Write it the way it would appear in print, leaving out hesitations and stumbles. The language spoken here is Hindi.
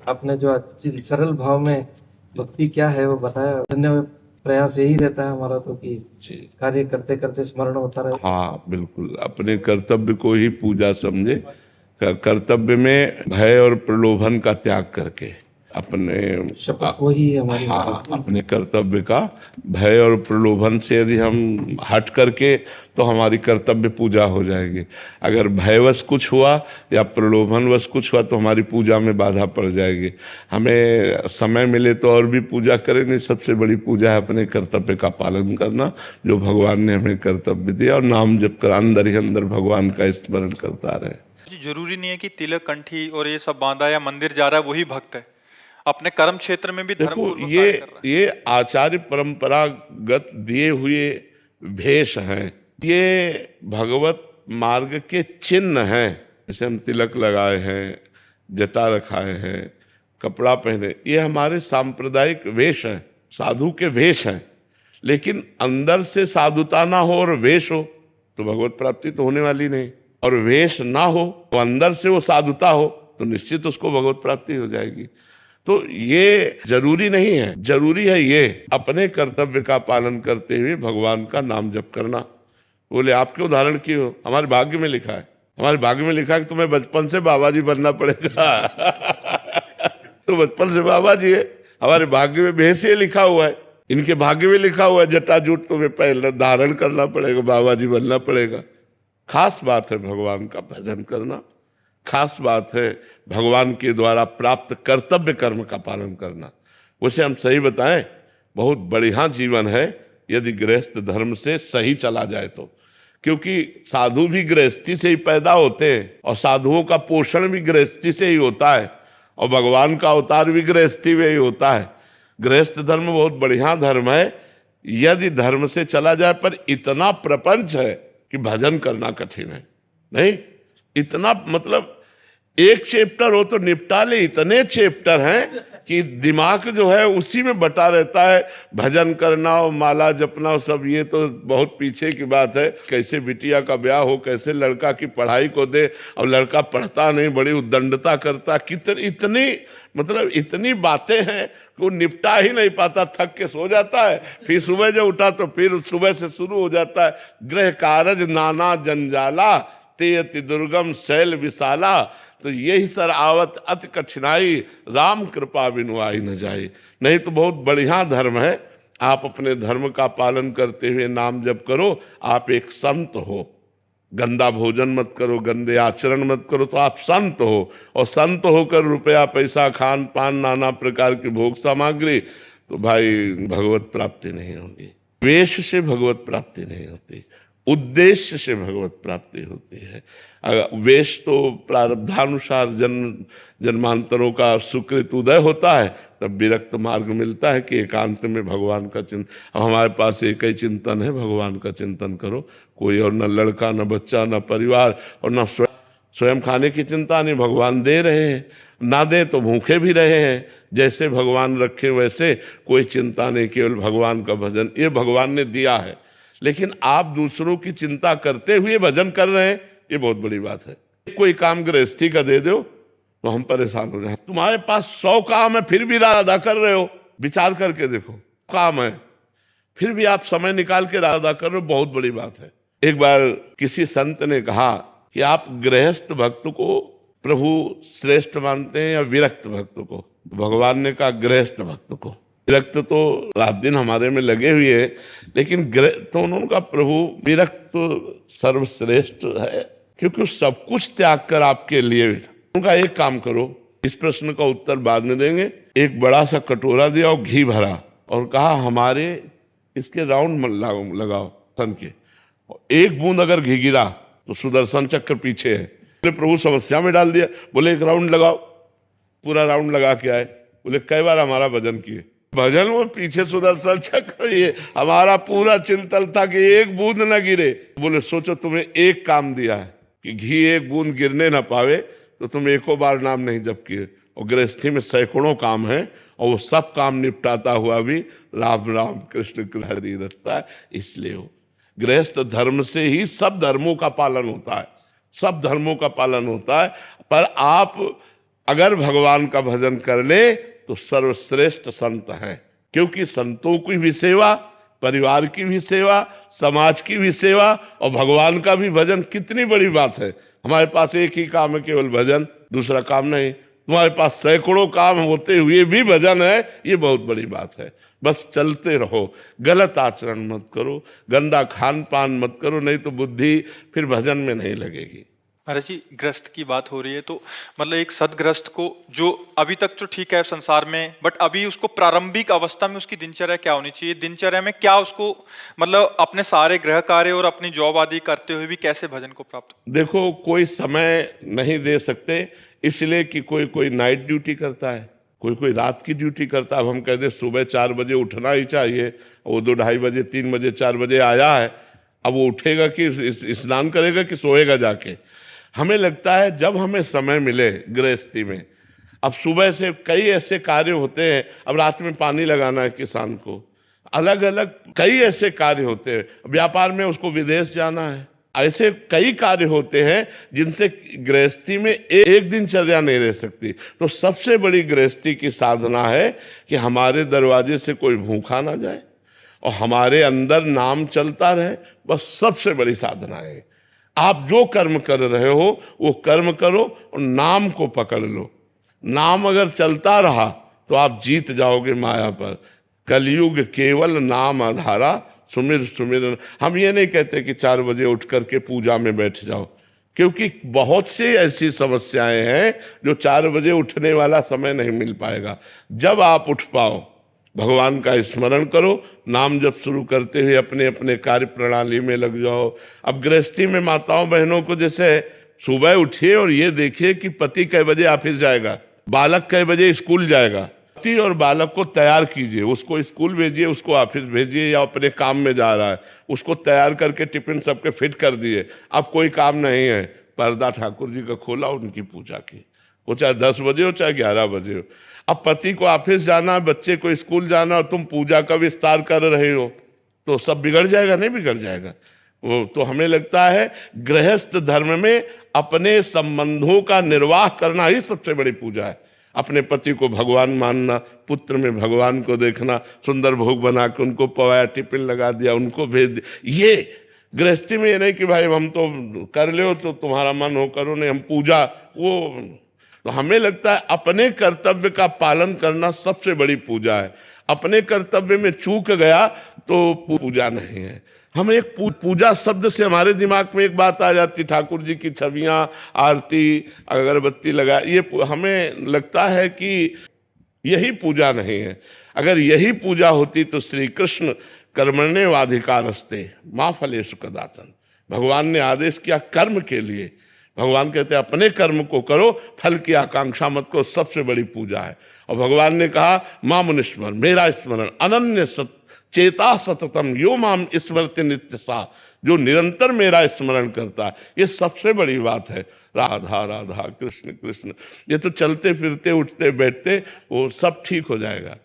आपने जो सरल भाव में भक्ति क्या है वो बताया। धन्यवाद। प्रयास यही रहता है हमारा तो कि जी कार्य करते करते स्मरण होता रहे। हाँ बिल्कुल, अपने कर्तव्य को ही पूजा समझे। कर्तव्य में भय और प्रलोभन का त्याग करके अपने शपथ वही है हमारी। हाँ, अपने कर्तव्य का भय और प्रलोभन से यदि हम हट करके, तो हमारी कर्तव्य पूजा हो जाएगी। अगर भयवश कुछ हुआ या प्रलोभनवश कुछ हुआ तो हमारी पूजा में बाधा पड़ जाएगी। हमें समय मिले तो और भी पूजा करें, नहीं सबसे बड़ी पूजा है अपने कर्तव्य का पालन करना, जो भगवान ने हमें कर्तव्य दिया, और नाम जप कर अंदर ही अंदर भगवान का स्मरण करता रहे। जी, जरूरी नहीं है कि तिलक कंठी और ये सब बांधा या मंदिर जा रहा है वही भक्त है। अपने कर्म क्षेत्र में भी धर्म देखो, पूर्वक कार्य कर रहा है। ये आचार्य परंपरागत दिए हुए भेष हैं, ये भगवत मार्ग के चिन्ह हैं। जैसे हम तिलक लगाए हैं, जटा रखाए हैं, कपड़ा पहने, ये हमारे सांप्रदायिक वेश हैं, साधु के वेश हैं। लेकिन अंदर से साधुता ना हो और वेश हो तो भगवत प्राप्ति तो होने वाली नहीं, और वेश ना हो तो अंदर से वो साधुता हो तो निश्चित उसको भगवत प्राप्ति हो जाएगी। तो ये जरूरी नहीं है, जरूरी है ये अपने कर्तव्य का पालन करते हुए भगवान का नाम जप करना। बोले आपके उदाहरण की हो, हमारे भाग्य में लिखा है, हमारे भाग्य में लिखा है कि तुम्हें बचपन से बाबा जी बनना पड़ेगा। तो बचपन से बाबा जी है, हमारे भाग्य में भेष ये लिखा हुआ है, इनके भाग्य में लिखा हुआ है जटाजूट तुम्हें पहले धारण करना पड़ेगा, बाबा जी बनना पड़ेगा। खास बात है भगवान का भजन करना, खास बात है भगवान के द्वारा प्राप्त कर्तव्य कर्म का पालन करना। उसे हम सही बताएं, बहुत बढ़िया जीवन है यदि गृहस्थ धर्म से सही चला जाए तो, क्योंकि साधु भी गृहस्थी से ही पैदा होते हैं और साधुओं का पोषण भी गृहस्थी से ही होता है, और भगवान का अवतार भी गृहस्थी में ही होता है। गृहस्थ धर्म बहुत बढ़िया धर्म है यदि धर्म से चला जाए, पर इतना प्रपंच है कि भजन करना कठिन है। नहीं, इतना मतलब एक चैप्टर हो तो निपटा ले, इतने चैप्टर हैं कि दिमाग जो है उसी में बटा रहता है। भजन करना और माला जपना और सब ये तो बहुत पीछे की बात है। कैसे बिटिया का ब्याह हो, कैसे लड़का की पढ़ाई को दे, और लड़का पढ़ता नहीं, बड़ी उद्दंडता करता, इतनी मतलब इतनी बातें हैं कि वो निपटा ही नहीं पाता, थक के सो जाता है। फिर सुबह जब उठा तो फिर सुबह से शुरू हो जाता है, गृह कारज नाना जंजाला, ते अति दुर्गम शैल विशाला। तो यही सर आवत अति कठिनाई, राम कृपा बिनु आई न जाए। नहीं तो बहुत बढ़िया धर्म है, आप अपने धर्म का पालन करते हुए नाम जप करो, आप एक संत हो। गंदा भोजन मत करो, गंदे आचरण मत करो, तो आप संत हो। और संत होकर रुपया पैसा, खान पान, नाना प्रकार की भोग सामग्री, तो भाई भगवत प्राप्ति नहीं होगी। वेश से भगवत प्राप्ति नहीं होती, उद्देश्य से भगवत प्राप्ति होती है। वेश तो प्रारब्धानुसार जन्मांतरों का सुकृत उदय होता है, तब विरक्त मार्ग मिलता है कि एकांत में भगवान का चिंतन। अब हमारे पास एक ही चिंतन है, भगवान का चिंतन करो। कोई और न लड़का, न बच्चा, न परिवार, और न स्वयं खाने की चिंता नहीं, भगवान दे रहे हैं, ना दे तो भूखे भी रहे हैं। जैसे भगवान रखे वैसे, कोई चिंता नहीं, केवल भगवान का भजन, ये भगवान ने दिया है। लेकिन आप दूसरों की चिंता करते हुए भजन कर रहे हैं, ये बहुत बड़ी बात है। कोई काम गृहस्थी का दे दो तो हम परेशान हो जाए। तुम्हारे पास 100 काम है फिर भी रात अदा कर रहे हो, विचार करके देखो। काम है फिर भी आप समय निकाल के रात अदा कर रहे हो, बहुत बड़ी बात है। एक बार किसी संत ने कहा कि आप गृहस्थ भक्त को प्रभु श्रेष्ठ मानते हैं या विरक्त भक्त को? भगवान ने कहा गृहस्थ भक्त को। विरक्त तो रात दिन हमारे में लगे हुए है, लेकिन तो उन्होंने कहा प्रभु विरक्त तो सर्वश्रेष्ठ है, क्योंकि सब कुछ त्याग कर आपके लिए। उनका एक काम करो, इस प्रश्न का उत्तर बाद में देंगे। एक बड़ा सा कटोरा दिया और घी भरा और कहा हमारे इसके राउंड लगाओ सन के, एक बूंद अगर घी गिरा तो सुदर्शन चक्र पीछे है। बोले प्रभु समस्या में डाल दिया। बोले एक राउंड लगाओ, पूरा राउंड लगा के आए। बोले कई बार हमारा भजन किए, भजन वो पीछे सुदर्शन चक्र, ये हमारा पूरा चिंतन था कि एक बूंद न गिरे। बोले सोचो तुम्हें एक काम दिया है कि घी एक बूंद गिरने ना पावे, तो तुम एको बार नाम नहीं जप किए। और गृहस्थी में सैकड़ों काम है, और वो सब काम निपटाता हुआ भी राम राम कृष्ण हरि रटता है। इसलिए वो गृहस्थ धर्म से ही सब धर्मों का पालन होता है, सब धर्मों का पालन होता है। पर आप अगर भगवान का भजन कर ले तो सर्वश्रेष्ठ संत हैं, क्योंकि संतों की भी सेवा, परिवार की भी सेवा, समाज की भी सेवा और भगवान का भी भजन कितनी बड़ी बात है। हमारे पास एक ही काम है, केवल भजन, दूसरा काम नहीं। तुम्हारे पास सैकड़ों काम होते हुए भी भजन है, ये बहुत बड़ी बात है। बस चलते रहो, गलत आचरण मत करो, गंदा खान पान मत करो, नहीं तो बुद्धि फिर भजन में नहीं लगेगी। महाराज जी, ग्रस्त की बात हो रही है तो मतलब एक सदग्रस्त को, जो अभी तक तो ठीक है संसार में, बट अभी उसको प्रारंभिक अवस्था में उसकी दिनचर्या क्या होनी चाहिए? दिनचर्या में क्या उसको मतलब अपने सारे गृह कार्य और अपनी जॉब आदि करते हुए भी कैसे भजन को प्राप्त हो? देखो, कोई समय नहीं दे सकते, इसलिए कि कोई कोई नाइट ड्यूटी करता है, कोई कोई रात की ड्यूटी करता है। अब हम कहते हैं सुबह 4 बजे उठना ही चाहिए, वो 2 ढाई बजे 3 बजे 4 बजे आया है, अब वो उठेगा कि स्नान करेगा कि सोएगा जाके? हमें लगता है जब हमें समय मिले गृहस्थी में, अब सुबह से कई ऐसे कार्य होते हैं, अब रात में पानी लगाना है किसान को, अलग अलग कई ऐसे कार्य होते हैं, व्यापार में उसको विदेश जाना है, ऐसे कई कार्य होते हैं जिनसे गृहस्थी में एक दिनचर्या नहीं रह सकती। तो सबसे बड़ी गृहस्थी की साधना है कि हमारे दरवाजे से कोई भूखा ना जाए और हमारे अंदर नाम चलता रहे, बस सबसे बड़ी साधना है। आप जो कर्म कर रहे हो वो कर्म करो और नाम को पकड़ लो। नाम अगर चलता रहा तो आप जीत जाओगे माया पर। कलयुग केवल नाम आधारा, सुमिर सुमिर। हम ये नहीं कहते कि 4 बजे उठ करके पूजा में बैठ जाओ, क्योंकि बहुत सी ऐसी समस्याएं हैं जो 4 बजे उठने वाला समय नहीं मिल पाएगा। जब आप उठ पाओ, भगवान का स्मरण करो, नाम जब शुरू करते हुए अपने अपने कार्य प्रणाली में लग जाओ। अब गृहस्थी में माताओं बहनों को जैसे सुबह उठिए और ये देखिए कि पति कै बजे ऑफिस जाएगा, बालक कै बजे स्कूल जाएगा। पति और बालक को तैयार कीजिए, उसको स्कूल भेजिए, उसको ऑफिस भेजिए या अपने काम में जा रहा है उसको तैयार करके टिफिन सबके फिट कर दिए। अब कोई काम नहीं है, पर्दा ठाकुर जी का खोला, उनकी पूजा की, वो चाहे 10 बजे हो चाहे 11 बजे हो। अब पति को ऑफिस जाना, बच्चे को स्कूल जाना और तुम पूजा का विस्तार कर रहे हो तो सब बिगड़ जाएगा? नहीं बिगड़ जाएगा। वो तो हमें लगता है गृहस्थ धर्म में अपने संबंधों का निर्वाह करना ही सबसे बड़ी पूजा है। अपने पति को भगवान मानना, पुत्र में भगवान को देखना, सुंदर भोग बना के उनको पवाया, टिफिन लगा दिया, उनको भेज दिया। ये गृहस्थी में ये नहीं कि भाई हम तो कर ले तो तुम्हारा मन हो करो, नहीं हम पूजा वो। तो हमें लगता है अपने कर्तव्य का पालन करना सबसे बड़ी पूजा है। अपने कर्तव्य में चूक गया तो पूजा नहीं है। हम एक पूजा शब्द से हमारे दिमाग में एक बात आ जाती, ठाकुर जी की छवियां, आरती, अगरबत्ती लगा, ये हमें लगता है कि यही पूजा नहीं है। अगर यही पूजा होती तो श्री कृष्ण कर्मण्येवाधिकारस्ते मा फलेषु कदाचन, भगवान ने आदेश किया कर्म के लिए। भगवान कहते हैं अपने कर्म को करो, फल की आकांक्षा मत करो, सबसे बड़ी पूजा है। और भगवान ने कहा माम स्मरण, मेरा स्मरण, अनन्य सत चेता सततम यो माम स्मरति नित्य सा, जो निरंतर मेरा स्मरण करता है, ये सबसे बड़ी बात है। राधा राधा कृष्ण कृष्ण, ये तो चलते फिरते उठते बैठते वो सब ठीक हो जाएगा।